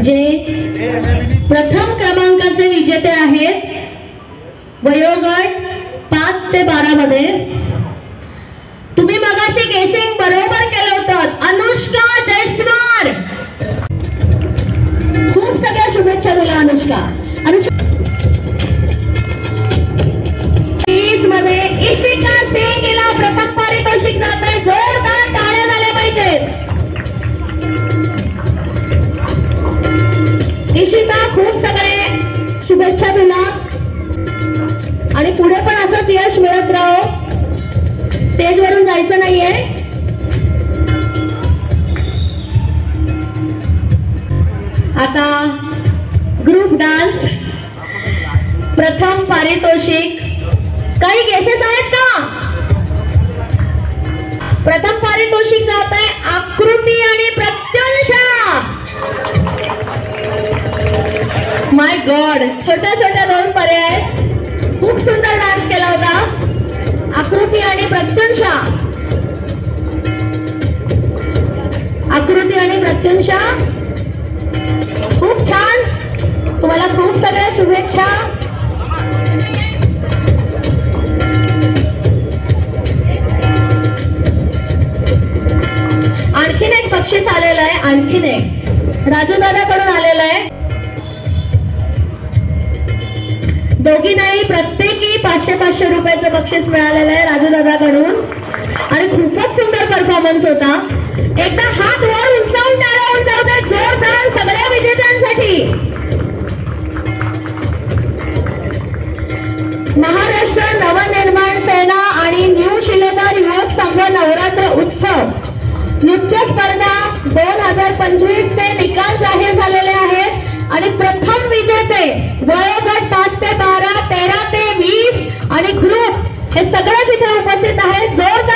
जे प्रथम क्रमांकाचे विजेते आहेत वयोगट 5 ते 12 मध्ये। तुम्ही मगाशी गेसिंग बरोबर केलं होतं। अनुष्का जयस्वाल, खूप सगळ्या शुभेच्छा तुला अनुष्का। मध्ये इशिका सिंगला प्रथम पारितोषिक जात आहे। जोरदार टाळ्या झाल्या पाहिजेत। इशिका खूप सगळे शुभेच्छा तुला आणि पुढे पण असंच यश मिळत राहो। स्टेजवरून जायचं नाहीये। आता ग्रुप डान्स प्रथम पारितोषिक काही गेसेस आहेत का? प्रथम पारितोषिक जात आहे आकृती आणि प्रत्युंशा। माय गॉड, छोट्या छोट्या 2 पर्याय, खूप सुंदर डान्स केला होता आकृती आणि प्रत्युंशा। आकृती आणि प्रत्युंशा खूप छान, तुम्हाला खूप सगळ्या शुभेच्छा। आणखीन एक बक्षीस आलेलं आहे, आणखीन एक राजू दादाकडून आलेलं आहे। दोघींनाही प्रत्येकी 500-500 रुपयाचं बक्षीस मिळालेलं आहे राजू दादाकडून आणि खूपच सुंदर परफॉर्मन्स होता। एकदा हात वर उंचावून टाळ्या उंचावतात जोरदार सगळ्या विजेत्यांसाठी। महाराष्ट्र नवनिर्माण सेना आणि न्यू शिलेदार युवक संघ नवरात्र उत्सव नृत्य स्पर्धा 2025 चे निकाल जाहीर झालेले आहेत आणि प्रथम विजेते वयोगट 5 ते 12, 13 ते 20 आणि ग्रुप हे सगळेच इथे उपस्थित आहेत। जोरदार